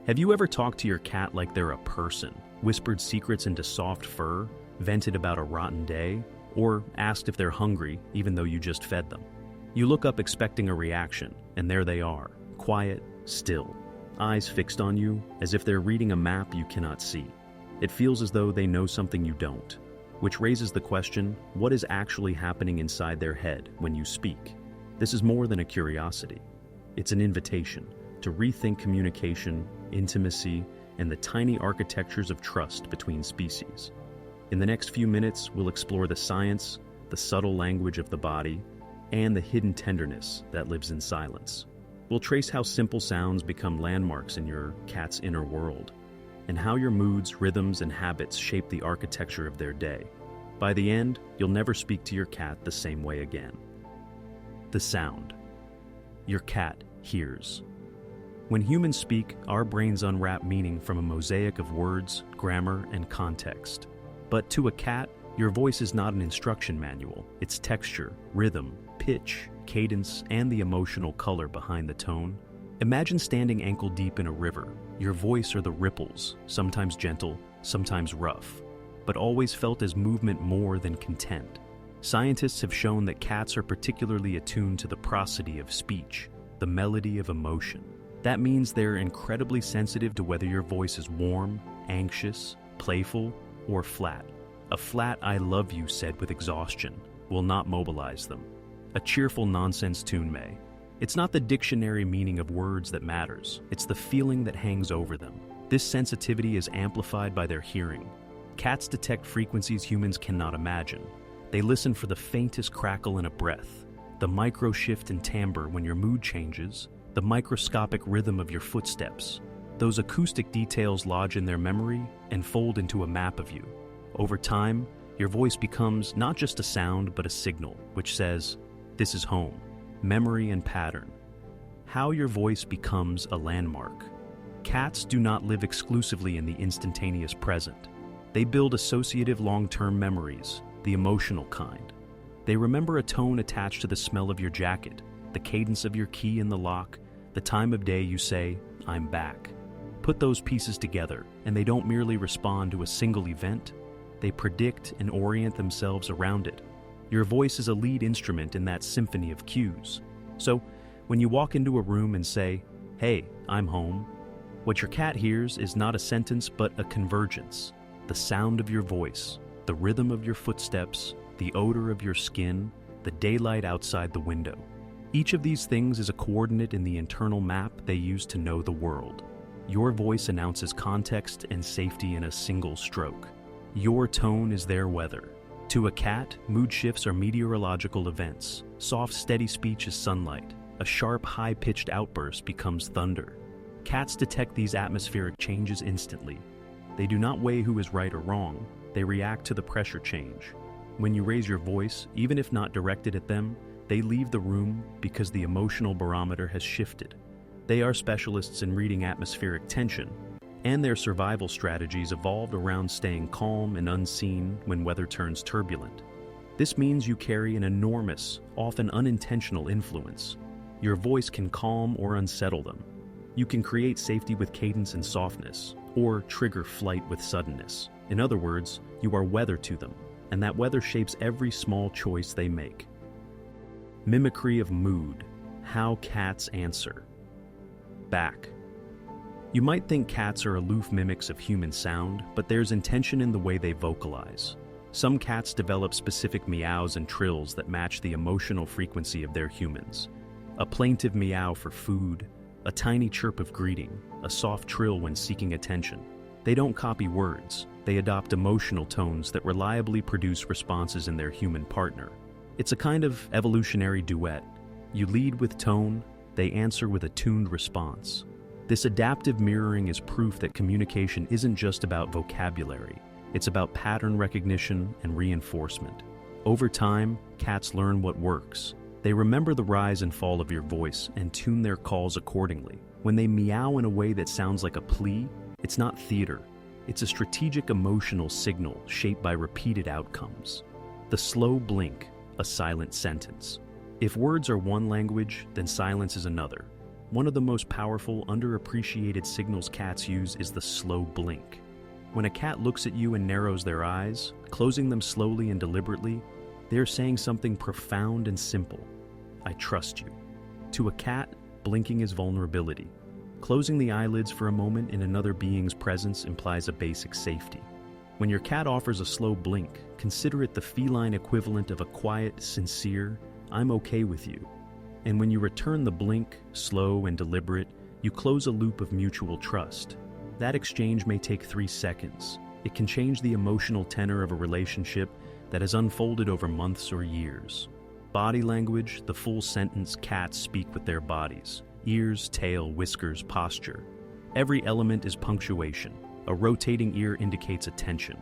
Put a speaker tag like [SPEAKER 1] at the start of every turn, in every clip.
[SPEAKER 1] Have you ever talked to your cat like they're a person, whispered secrets into soft fur, vented about a rotten day, or asked if they're hungry even though you just fed them? You look up expecting a reaction, and there they are, quiet, still, eyes fixed on you as if they're reading a map you cannot see. It feels as though they know something you don't, which raises the question, what is actually happening inside their head when you speak? This is more than a curiosity. It's an invitation to rethink communication, intimacy, and the tiny architectures of trust between species. In the next few minutes, we'll explore the science, the subtle language of the body, and the hidden tenderness that lives in silence. We'll trace how simple sounds become landmarks in your cat's inner world, and how your moods, rhythms, and habits shape the architecture of their day. By the end, you'll never speak to your cat the same way again. The sound. Your cat hears. When humans speak, our brains unwrap meaning from a mosaic of words, grammar, and context. But to a cat, your voice is not an instruction manual. It's texture, rhythm, pitch, cadence, and the emotional color behind the tone. Imagine standing ankle-deep in a river. Your voice are the ripples, sometimes gentle, sometimes rough, but always felt as movement more than content. Scientists have shown that cats are particularly attuned to the prosody of speech, the melody of emotion. That means they're incredibly sensitive to whether your voice is warm, anxious, playful, or flat. A flat "I love you" said with exhaustion will not mobilize them. A cheerful nonsense tune may. It's not the dictionary meaning of words that matters, it's the feeling that hangs over them. This sensitivity is amplified by their hearing. Cats detect frequencies humans cannot imagine. They listen for the faintest crackle in a breath, the micro shift in timbre when your mood changes, the microscopic rhythm of your footsteps. Those acoustic details lodge in their memory and fold into a map of you. Over time, your voice becomes not just a sound but a signal, which says, "This is home." Memory and pattern. How your voice becomes a landmark. Cats do not live exclusively in the instantaneous present. They build associative long-term memories, the emotional kind. They remember a tone attached to the smell of your jacket, the cadence of your key in the lock, the time of day you say, "I'm back." Put those pieces together, and they don't merely respond to a single event, they predict and orient themselves around it. Your voice is a lead instrument in that symphony of cues. So, when you walk into a room and say, "Hey, I'm home," what your cat hears is not a sentence but a convergence. The sound of your voice, the rhythm of your footsteps, the odor of your skin, the daylight outside the window. Each of these things is a coordinate in the internal map they use to know the world. Your voice announces context and safety in a single stroke. Your tone is their weather. To a cat, mood shifts are meteorological events. Soft, steady speech is sunlight. A sharp, high-pitched outburst becomes thunder. Cats detect these atmospheric changes instantly. They do not weigh who is right or wrong. They react to the pressure change. When you raise your voice, even if not directed at them, they leave the room because the emotional barometer has shifted. They are specialists in reading atmospheric tension, and their survival strategies evolved around staying calm and unseen when weather turns turbulent. This means you carry an enormous, often unintentional influence. Your voice can calm or unsettle them. You can create safety with cadence and softness, or trigger flight with suddenness. In other words, you are weather to them, and that weather shapes every small choice they make. Mimicry of mood. How cats answer. Back. You might think cats are aloof mimics of human sound, but there's intention in the way they vocalize. Some cats develop specific meows and trills that match the emotional frequency of their humans. A plaintive meow for food, a tiny chirp of greeting, a soft trill when seeking attention. They don't copy words, they adopt emotional tones that reliably produce responses in their human partner. It's a kind of evolutionary duet. You lead with tone, they answer with a tuned response. This adaptive mirroring is proof that communication isn't just about vocabulary, it's about pattern recognition and reinforcement. Over time, cats learn what works. They remember the rise and fall of your voice and tune their calls accordingly. When they meow in a way that sounds like a plea, it's not theater. It's a strategic emotional signal shaped by repeated outcomes. The slow blink, a silent sentence. If words are one language, then silence is another. One of the most powerful, underappreciated signals cats use is the slow blink. When a cat looks at you and narrows their eyes, closing them slowly and deliberately, they are saying something profound and simple. I trust you. To a cat, blinking is vulnerability. Closing the eyelids for a moment in another being's presence implies a basic safety. When your cat offers a slow blink, consider it the feline equivalent of a quiet, sincere, "I'm okay with you." And when you return the blink, slow and deliberate, you close a loop of mutual trust. That exchange may take 3 seconds. It can change the emotional tenor of a relationship that has unfolded over months or years. Body language, the full sentence, cats speak with their bodies. Ears, tail, whiskers, posture. Every element is punctuation. A rotating ear indicates attention.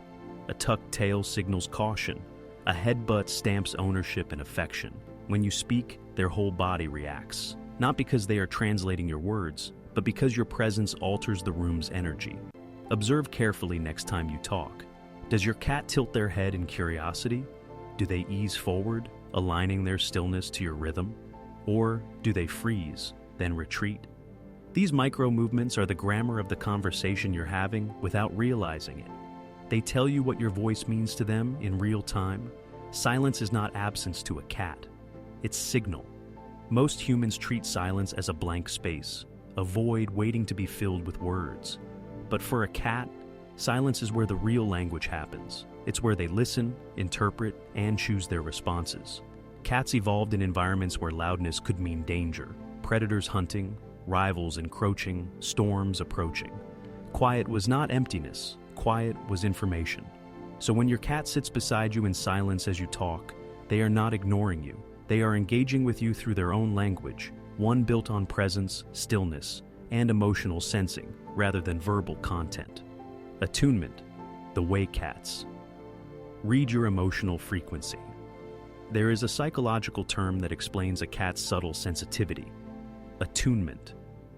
[SPEAKER 1] A tucked tail signals caution. A headbutt stamps ownership and affection. When you speak, their whole body reacts. Not because they are translating your words, but because your presence alters the room's energy. Observe carefully next time you talk. Does your cat tilt their head in curiosity? Do they ease forward, aligning their stillness to your rhythm? Or do they freeze, then retreat? These micro movements are the grammar of the conversation you're having without realizing it. They tell you what your voice means to them in real time. Silence is not absence to a cat. It's signal. Most humans treat silence as a blank space, a void waiting to be filled with words. But for a cat, silence is where the real language happens. It's where they listen, interpret, and choose their responses. Cats evolved in environments where loudness could mean danger, predators hunting, rivals encroaching, storms approaching. Quiet was not emptiness. Quiet was information. So when your cat sits beside you in silence as you talk, they are not ignoring you. They are engaging with you through their own language, one built on presence, stillness, and emotional sensing, rather than verbal content. Attunement, the way cats read your emotional frequency. There is a psychological term that explains a cat's subtle sensitivity: attunement.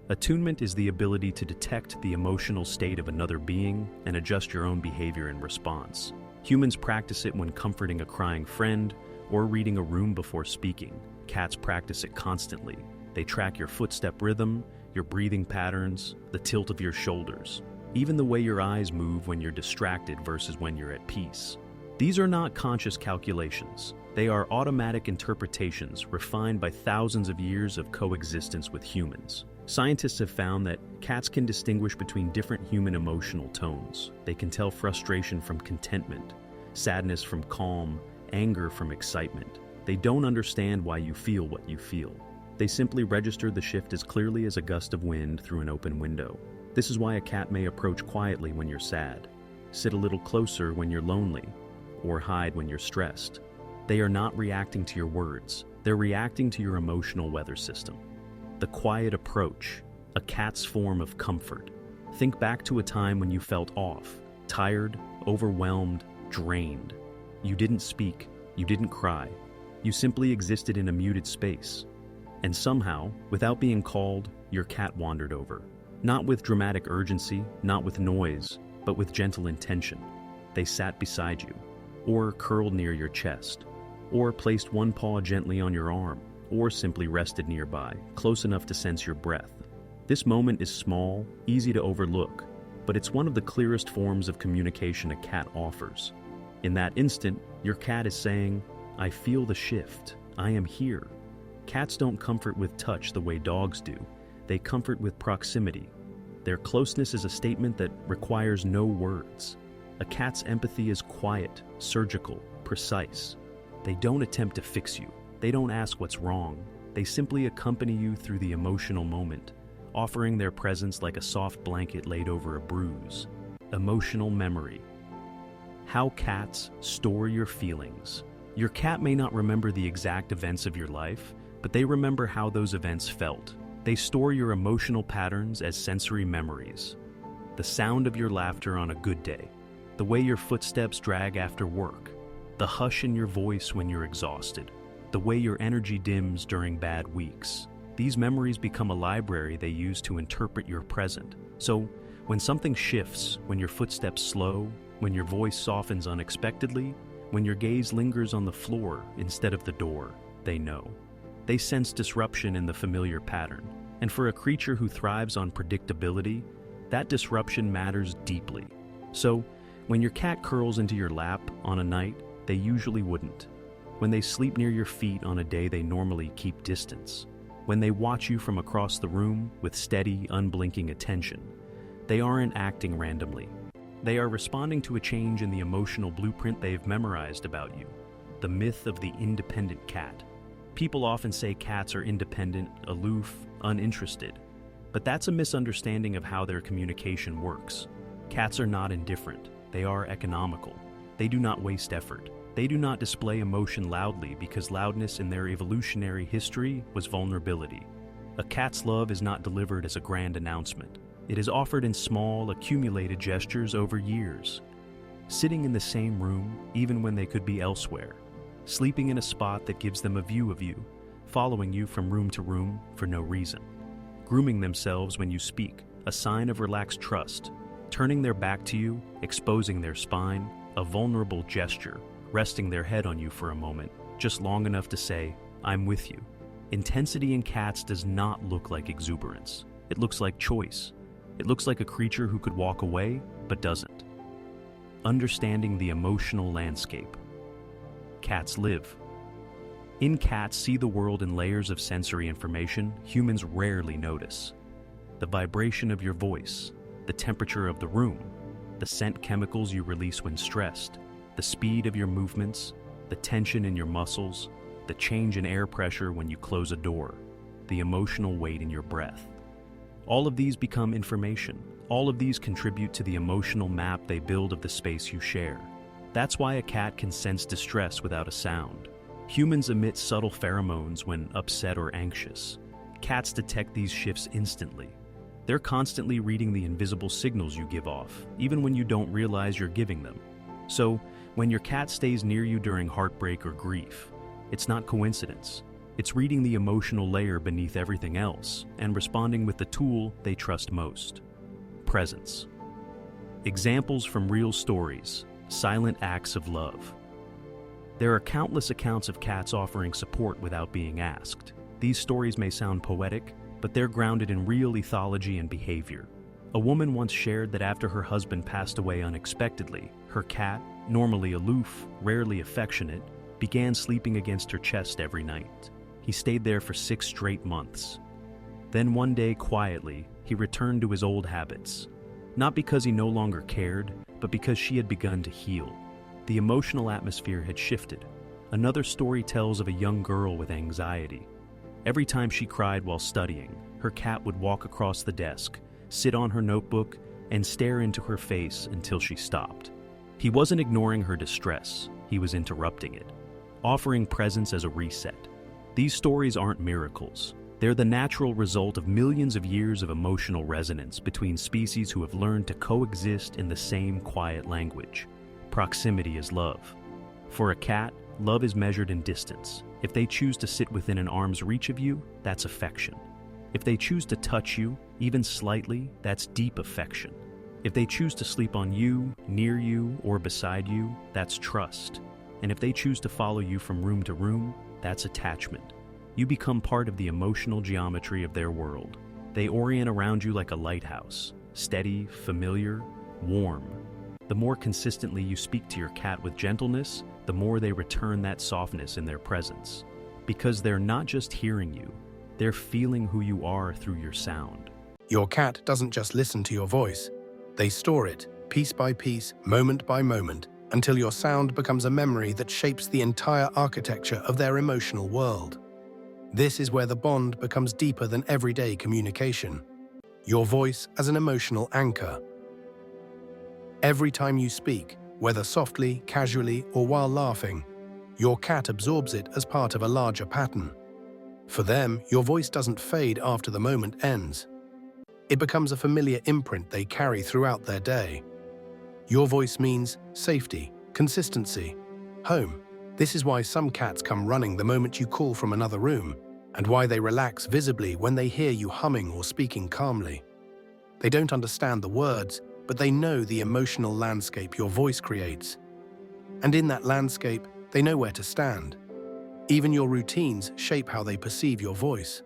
[SPEAKER 1] Attunement is the ability to detect the emotional state of another being and adjust your own behavior in response. Humans practice it when comforting a crying friend or reading a room before speaking. Cats practice it constantly. They track your footstep rhythm, your breathing patterns, the tilt of your shoulders, even the way your eyes move when you're distracted versus when you're at peace. These are not conscious calculations. They are automatic interpretations refined by thousands of years of coexistence with humans. Scientists have found that cats can distinguish between different human emotional tones. They can tell frustration from contentment, sadness from calm, anger from excitement. They don't understand why you feel what you feel. They simply register the shift as clearly as a gust of wind through an open window. This is why a cat may approach quietly when you're sad, sit a little closer when you're lonely, or hide when you're stressed. They are not reacting to your words. They're reacting to your emotional weather system. The quiet approach, a cat's form of comfort. Think back to a time when you felt off, tired, overwhelmed, drained. You didn't speak, you didn't cry. You simply existed in a muted space. And somehow, without being called, your cat wandered over. Not with dramatic urgency, not with noise, but with gentle intention. They sat beside you, or curled near your chest, or placed one paw gently on your arm, or simply rested nearby, close enough to sense your breath. This moment is small, easy to overlook, but it's one of the clearest forms of communication a cat offers. In that instant, your cat is saying, "I feel the shift. I am here." Cats don't comfort with touch the way dogs do. They comfort with proximity. Their closeness is a statement that requires no words. A cat's empathy is quiet, surgical, precise. They don't attempt to fix you. They don't ask what's wrong. They simply accompany you through the emotional moment, offering their presence like a soft blanket laid over a bruise. Emotional memory. How cats store your feelings. Your cat may not remember the exact events of your life, but they remember how those events felt. They store your emotional patterns as sensory memories. The sound of your laughter on a good day, the way your footsteps drag after work, the hush in your voice when you're exhausted, the way your energy dims during bad weeks. These memories become a library they use to interpret your present. So, when something shifts, when your footsteps slow, when your voice softens unexpectedly, when your gaze lingers on the floor instead of the door, they know. They sense disruption in the familiar pattern. And for a creature who thrives on predictability, that disruption matters deeply. So, when your cat curls into your lap on a night they usually wouldn't, when they sleep near your feet on a day they normally keep distance, when they watch you from across the room with steady, unblinking attention, they aren't acting randomly. They are responding to a change in the emotional blueprint they've memorized about you, the myth of the independent cat. People often say cats are independent, aloof, uninterested, but that's a misunderstanding of how their communication works. Cats are not indifferent, they are economical. They do not waste effort. They do not display emotion loudly because loudness in their evolutionary history was vulnerability. A cat's love is not delivered as a grand announcement. It is offered in small, accumulated gestures over years. Sitting in the same room, even when they could be elsewhere. Sleeping in a spot that gives them a view of you. Following you from room to room for no reason. Grooming themselves when you speak, a sign of relaxed trust. Turning their back to you, exposing their spine, a vulnerable gesture. Resting their head on you for a moment, just long enough to say, "I'm with you." Intensity in cats does not look like exuberance. It looks like choice. It looks like a creature who could walk away, but doesn't. Understanding the emotional landscape. Cats live. In cats see the world in layers of sensory information humans rarely notice. The vibration of your voice, the temperature of the room, the scent chemicals you release when stressed, the speed of your movements, the tension in your muscles, the change in air pressure when you close a door, the emotional weight in your breath. All of these become information. All of these contribute to the emotional map they build of the space you share. That's why a cat can sense distress without a sound. Humans emit subtle pheromones when upset or anxious. Cats detect these shifts instantly. They're constantly reading the invisible signals you give off, even when you don't realize you're giving them. So, when your cat stays near you during heartbreak or grief, it's not coincidence. It's reading the emotional layer beneath everything else and responding with the tool they trust most: presence. Examples from real stories, silent acts of love. There are countless accounts of cats offering support without being asked. These stories may sound poetic, but they're grounded in real ethology and behavior. A woman once shared that after her husband passed away unexpectedly, her cat, normally aloof, rarely affectionate, began sleeping against her chest every night. He stayed there for 6 straight months. Then one day, quietly, he returned to his old habits. Not because he no longer cared, but because she had begun to heal. The emotional atmosphere had shifted. Another story tells of a young girl with anxiety. Every time she cried while studying, her cat would walk across the desk, sit on her notebook, and stare into her face until she stopped. He wasn't ignoring her distress, he was interrupting it, offering presence as a reset. These stories aren't miracles. They're the natural result of millions of years of emotional resonance between species who have learned to coexist in the same quiet language. Proximity is love. For a cat, love is measured in distance. If they choose to sit within an arm's reach of you, that's affection. If they choose to touch you, even slightly, that's deep affection. If they choose to sleep on you, near you, or beside you, that's trust. And if they choose to follow you from room to room, that's attachment. You become part of the emotional geometry of their world. They orient around you like a lighthouse, steady, familiar, warm. The more consistently you speak to your cat with gentleness, the more they return that softness in their presence. Because they're not just hearing you, they're feeling who you are through your sound.
[SPEAKER 2] Your cat doesn't just listen to your voice. They store it, piece by piece, moment by moment, until your sound becomes a memory that shapes the entire architecture of their emotional world. This is where the bond becomes deeper than everyday communication. Your voice as an emotional anchor. Every time you speak, whether softly, casually, or while laughing, your cat absorbs it as part of a larger pattern. For them, your voice doesn't fade after the moment ends. It becomes a familiar imprint they carry throughout their day. Your voice means safety, consistency, home. This is why some cats come running the moment you call from another room, and why they relax visibly when they hear you humming or speaking calmly. They don't understand the words, but they know the emotional landscape your voice creates. And in that landscape, they know where to stand. Even your routines shape how they perceive your voice.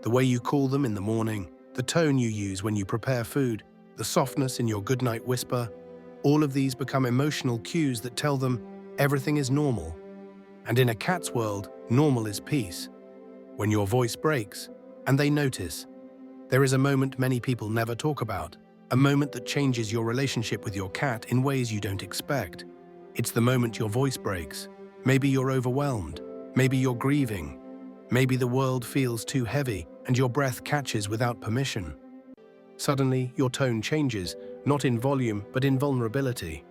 [SPEAKER 2] The way you call them in the morning, the tone you use when you prepare food, the softness in your goodnight whisper, all of these become emotional cues that tell them everything is normal. And in a cat's world, normal is peace. When your voice breaks, and they notice, there is a moment many people never talk about, a moment that changes your relationship with your cat in ways you don't expect. It's the moment your voice breaks. Maybe you're overwhelmed. Maybe you're grieving. Maybe the world feels too heavy and your breath catches without permission. Suddenly, your tone changes, not in volume but in vulnerability.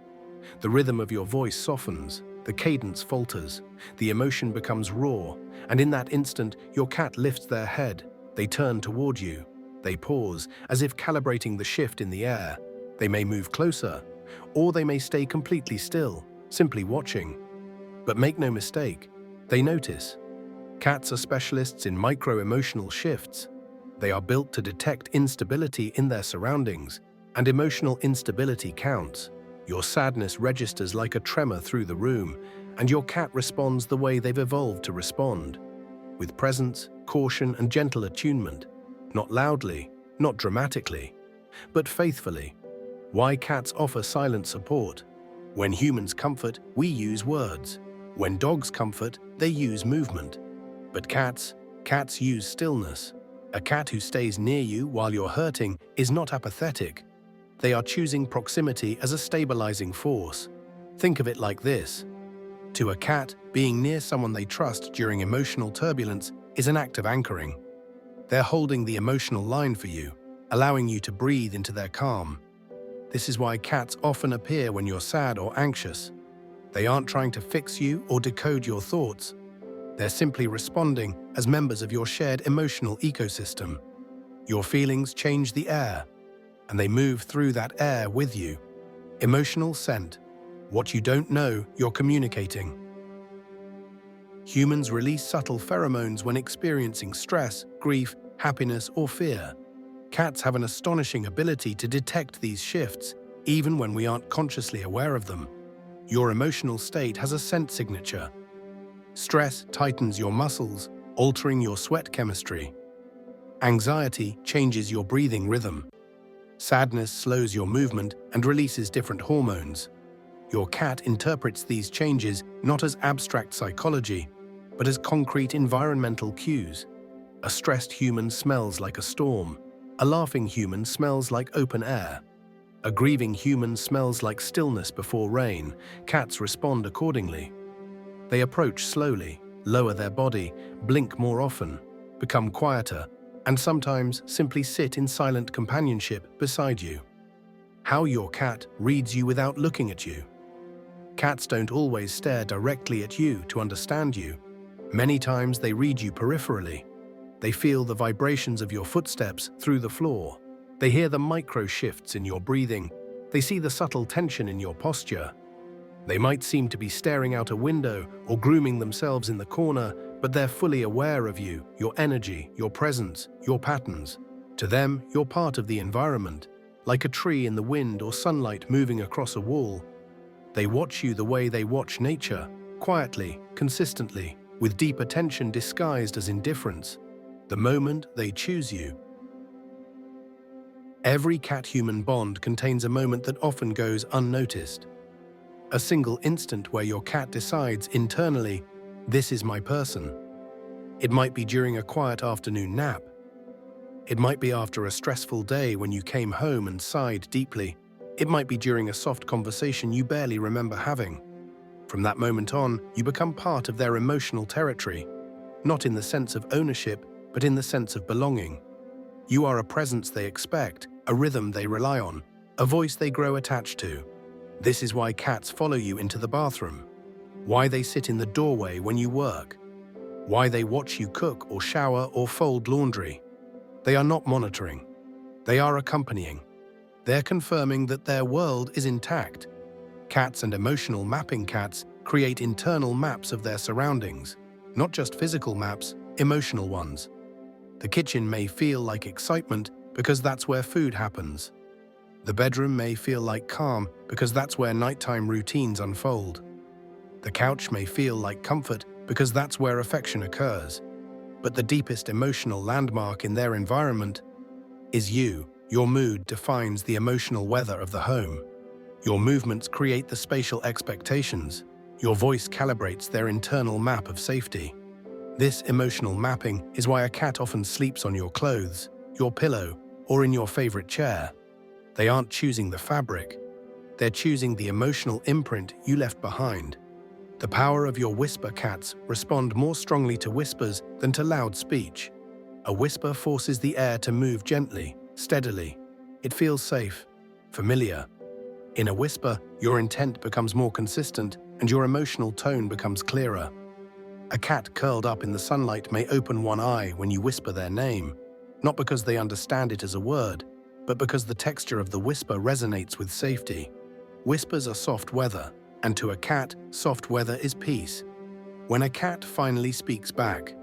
[SPEAKER 2] The rhythm of your voice softens, the cadence falters, the emotion becomes raw, and in that instant, your cat lifts their head. They turn toward you. They pause, as if calibrating the shift in the air. They may move closer, or they may stay completely still, simply watching. But make no mistake, they notice. Cats are specialists in micro-emotional shifts. They are built to detect instability in their surroundings, and emotional instability counts. Your sadness registers like a tremor through the room, and your cat responds the way they've evolved to respond. With presence, caution, and gentle attunement. Not loudly, not dramatically, but faithfully. Why cats offer silent support? When humans comfort, we use words. When dogs comfort, they use movement. But cats use stillness. A cat who stays near you while you're hurting is not apathetic. They are choosing proximity as a stabilizing force. Think of it like this. To a cat, being near someone they trust during emotional turbulence is an act of anchoring. They're holding the emotional line for you, allowing you to breathe into their calm. This is why cats often appear when you're sad or anxious. They aren't trying to fix you or decode your thoughts. They're simply responding as members of your shared emotional ecosystem. Your feelings change the air, and they move through that air with you. Emotional scent. What you don't know, you're communicating. Humans release subtle pheromones when experiencing stress, grief, happiness, or fear. Cats have an astonishing ability to detect these shifts, even when we aren't consciously aware of them. Your emotional state has a scent signature. Stress tightens your muscles, altering your sweat chemistry. Anxiety changes your breathing rhythm. Sadness slows your movement and releases different hormones. Your cat interprets these changes not as abstract psychology, but as concrete environmental cues. A stressed human smells like a storm. A laughing human smells like open air. A grieving human smells like stillness before rain. Cats respond accordingly. They approach slowly, lower their body, blink more often, become quieter, and sometimes simply sit in silent companionship beside you. How your cat reads you without looking at you. Cats don't always stare directly at you to understand you. Many times they read you peripherally. They feel the vibrations of your footsteps through the floor. They hear the micro shifts in your breathing. They see the subtle tension in your posture. They might seem to be staring out a window or grooming themselves in the corner, but they're fully aware of you, your energy, your presence, your patterns. To them, you're part of the environment, like a tree in the wind or sunlight moving across a wall. They watch you the way they watch nature, quietly, consistently, with deep attention disguised as indifference. The moment they choose you. Every cat-human bond contains a moment that often goes unnoticed. A single instant where your cat decides internally, this is my person. It might be during a quiet afternoon nap. It might be after a stressful day when you came home and sighed deeply. It might be during a soft conversation you barely remember having. From that moment on, you become part of their emotional territory, not in the sense of ownership, but in the sense of belonging. You are a presence they expect, a rhythm they rely on, a voice they grow attached to. This is why cats follow you into the bathroom, why they sit in the doorway when you work, why they watch you cook or shower or fold laundry. They are not monitoring. They are accompanying. They're confirming that their world is intact. Cats and emotional mapping cats create internal maps of their surroundings, not just physical maps, emotional ones. The kitchen may feel like excitement because that's where food happens. The bedroom may feel like calm because that's where nighttime routines unfold. The couch may feel like comfort because that's where affection occurs. But the deepest emotional landmark in their environment is you. Your mood defines the emotional weather of the home. Your movements create the spatial expectations. Your voice calibrates their internal map of safety. This emotional mapping is why a cat often sleeps on your clothes, your pillow, or in your favorite chair. They aren't choosing the fabric. They're choosing the emotional imprint you left behind. The power of your whisper cats respond more strongly to whispers than to loud speech. A whisper forces the air to move gently, steadily. It feels safe, familiar. In a whisper, your intent becomes more consistent and your emotional tone becomes clearer. A cat curled up in the sunlight may open one eye when you whisper their name, not because they understand it as a word, but because the texture of the whisper resonates with safety. Whispers are soft weather, and to a cat, soft weather is peace. When a cat finally speaks back.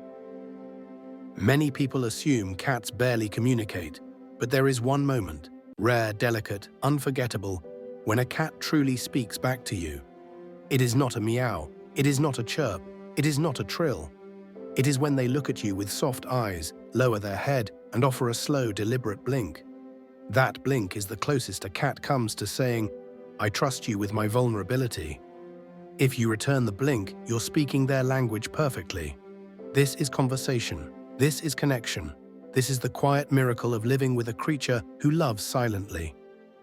[SPEAKER 2] Many people assume cats barely communicate, but there is one moment, rare, delicate, unforgettable, when a cat truly speaks back to you. It is not a meow, it is not a chirp, it is not a trill. It is when they look at you with soft eyes, lower their head, and offer a slow, deliberate blink. That blink is the closest a cat comes to saying, "I trust you with my vulnerability." If you return the blink, you're speaking their language perfectly. This is conversation. This is connection. This is the quiet miracle of living with a creature who loves silently.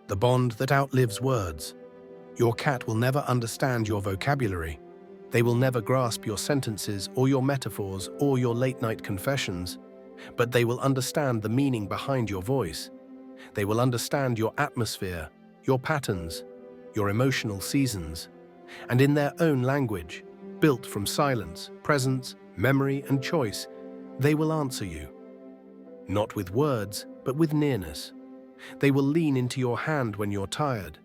[SPEAKER 2] The bond that outlives words. Your cat will never understand your vocabulary. They will never grasp your sentences or your metaphors or your late-night confessions, but they will understand the meaning behind your voice. They will understand your atmosphere, your patterns, your emotional seasons, and in their own language, built from silence, presence, memory, and choice, they will answer you. Not with words, but with nearness. They will lean into your hand when you're tired,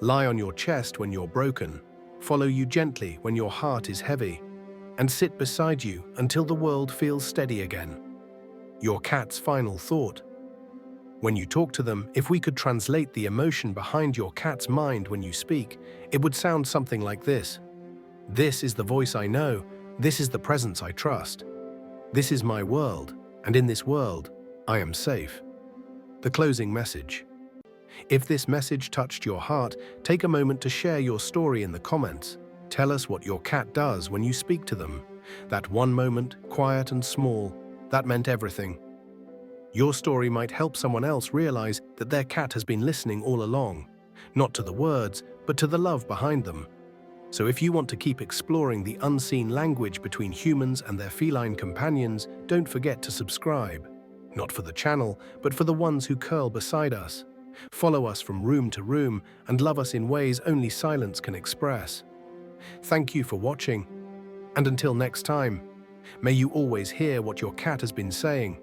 [SPEAKER 2] lie on your chest when you're broken, follow you gently when your heart is heavy, and sit beside you until the world feels steady again. Your cat's final thought. When you talk to them, if we could translate the emotion behind your cat's mind when you speak, it would sound something like this. This is the voice I know. This is the presence I trust. This is my world, and in this world, I am safe. The closing message. If this message touched your heart, take a moment to share your story in the comments. Tell us what your cat does when you speak to them. That one moment, quiet and small, that meant everything. Your story might help someone else realize that their cat has been listening all along, not to the words, but to the love behind them. So if you want to keep exploring the unseen language between humans and their feline companions, don't forget to subscribe. Not for the channel, but for the ones who curl beside us. Follow us from room to room and love us in ways only silence can express. Thank you for watching, and until next time, may you always hear what your cat has been saying.